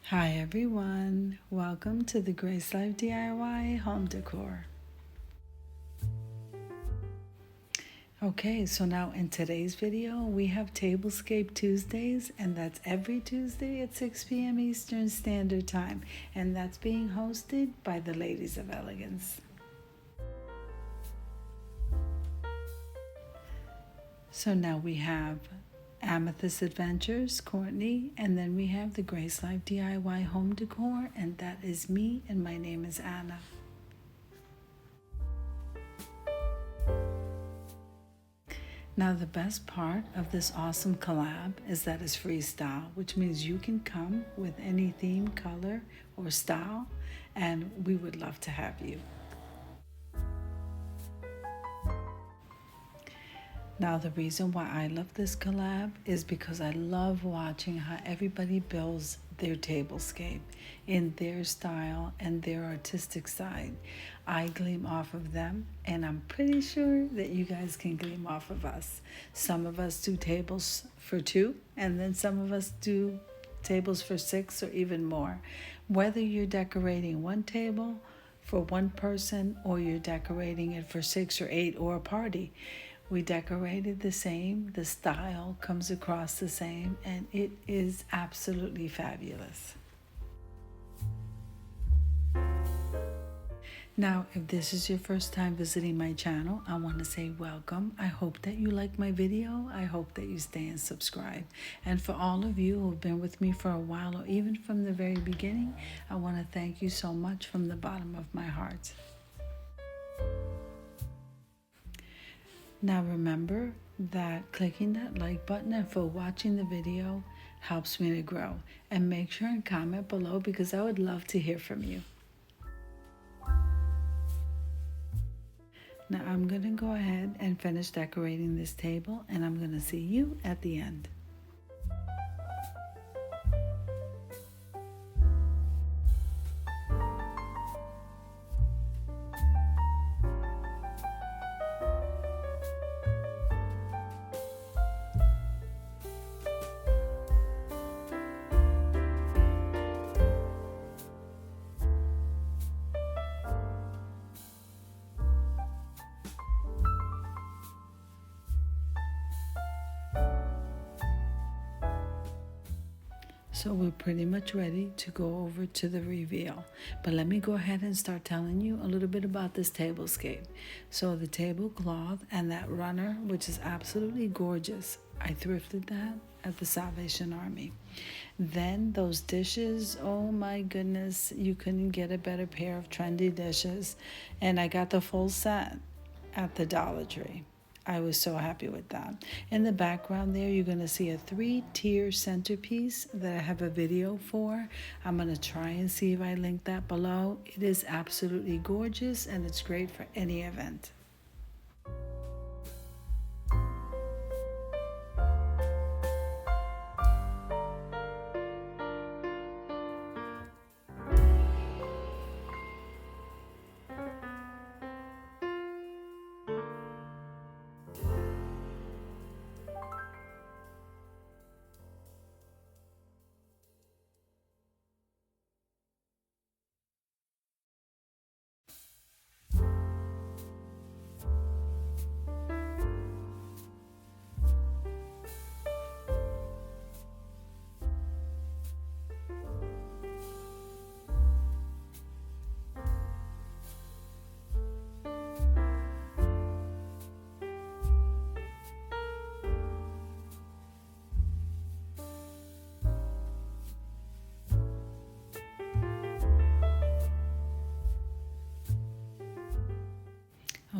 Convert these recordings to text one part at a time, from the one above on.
Hi everyone, welcome to the Grace Life DIY Home Decor. Okay, so now in today's video, we have Tablescape Tuesdays, and that's every Tuesday at 6 p.m. Eastern Standard Time, and that's being hosted by the Ladies of Elegance. So now we have Amethyst Adventures, Courtney, and then we have the Grace Life DIY Home Decor, and that is me, and my name is Anna. Now the best part of this awesome collab is that it's freestyle, which means you can come with any theme, color, or style, and we would love to have you. Now the reason why I love this collab is because I love watching how everybody builds their tablescape in their style and their artistic side. I gleam off of them, and I'm pretty sure that you guys can gleam off of us. Some of us do tables for 2, and then some of us do tables for 6 or even more. Whether you're decorating one table for one person or you're decorating it for 6 or 8 or a party, we decorated the same, the style comes across the same, and it is absolutely fabulous. Now, if this is your first time visiting my channel, I want to say welcome. I hope that you like my video. I hope that you stay and subscribe. And for all of you who have been with me for a while or even from the very beginning, I want to thank you so much from the bottom of my heart. Now remember that clicking that like button and for watching the video helps me to grow. And make sure and comment below because I would love to hear from you. Now I'm going to go ahead and finish decorating this table, and I'm going to see you at the end. So we're pretty much ready to go over to the reveal. But let me go ahead and start telling you a little bit about this tablescape. So the tablecloth and that runner, which is absolutely gorgeous. I thrifted that at the Salvation Army. Then those dishes, oh my goodness, you couldn't get a better pair of trendy dishes. And I got the full set at the Dollar Tree. I was so happy with that. In the background there, you're going to see a 3-tier centerpiece that I have a video for. I'm going to try and see if I link that below. It is absolutely gorgeous, and it's great for any event.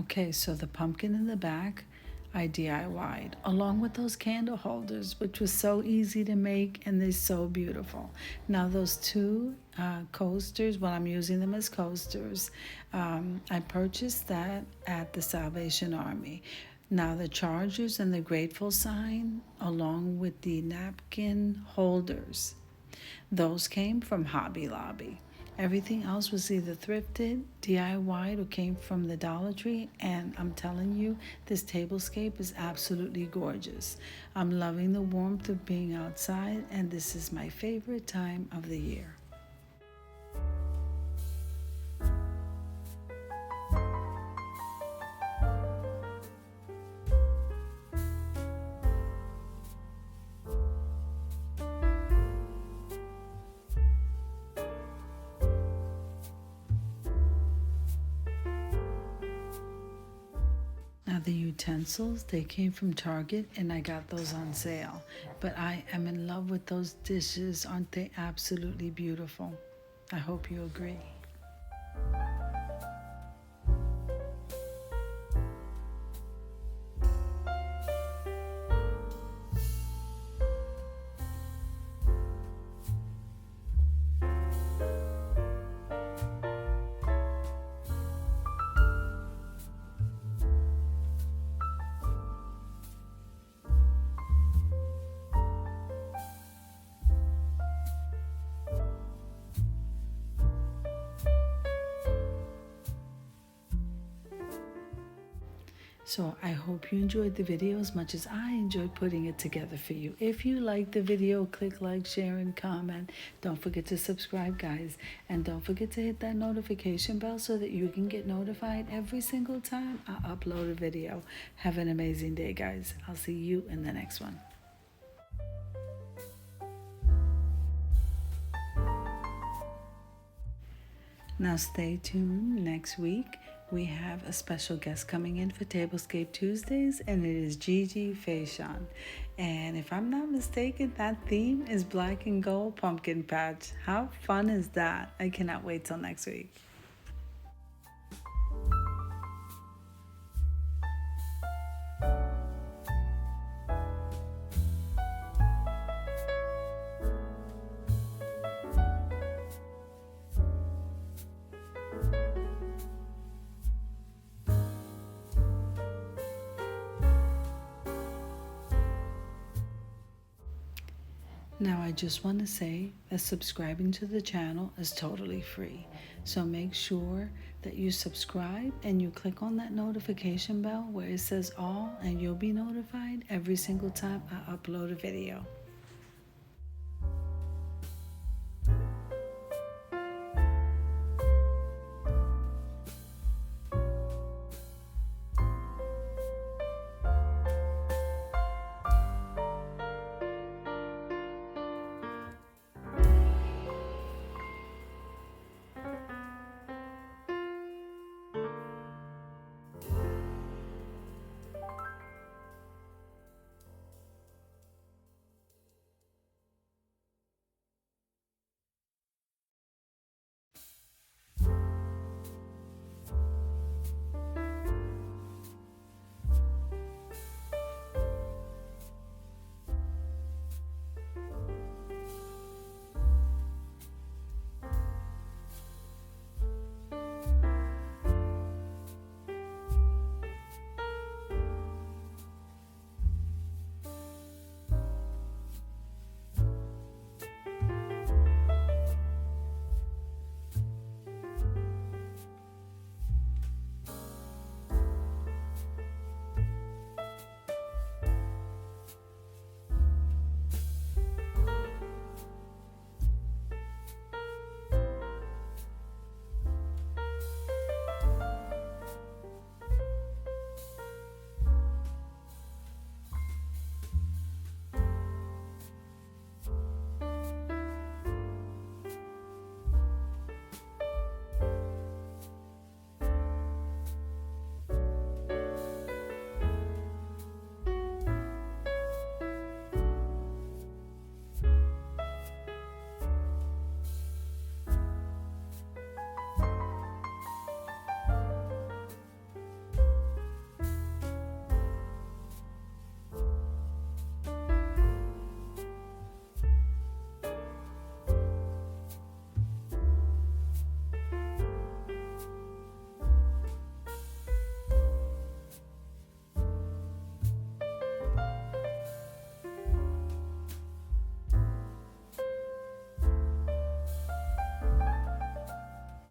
Okay, so the pumpkin in the back, I DIY'd, along with those candle holders, which was so easy to make, and they're so beautiful. Now those 2 coasters, well, I'm using them as coasters. I purchased that at the Salvation Army. Now the chargers and the grateful sign, along with the napkin holders, those came from Hobby Lobby. Everything else was either thrifted, DIY'd, or came from the Dollar Tree, and I'm telling you, this tablescape is absolutely gorgeous. I'm loving the warmth of being outside, and this is my favorite time of the year. Now the utensils, they came from Target and I got those on sale. But I am in love with those dishes. Aren't they absolutely beautiful? I hope you agree. So I hope you enjoyed the video as much as I enjoyed putting it together for you. If you liked the video, click like, share, and comment. Don't forget to subscribe, guys. And don't forget to hit that notification bell so that you can get notified every single time I upload a video. Have an amazing day, guys. I'll see you in the next one. Now stay tuned. Next week we have a special guest coming in for Tablescape Tuesdays, and it is Gigi Faison. And if I'm not mistaken, that theme is black and gold pumpkin patch. How fun is that? I cannot wait till next week. Now I just want to say that subscribing to the channel is totally free. So make sure that you subscribe and you click on that notification bell where it says all, and you'll be notified every single time I upload a video.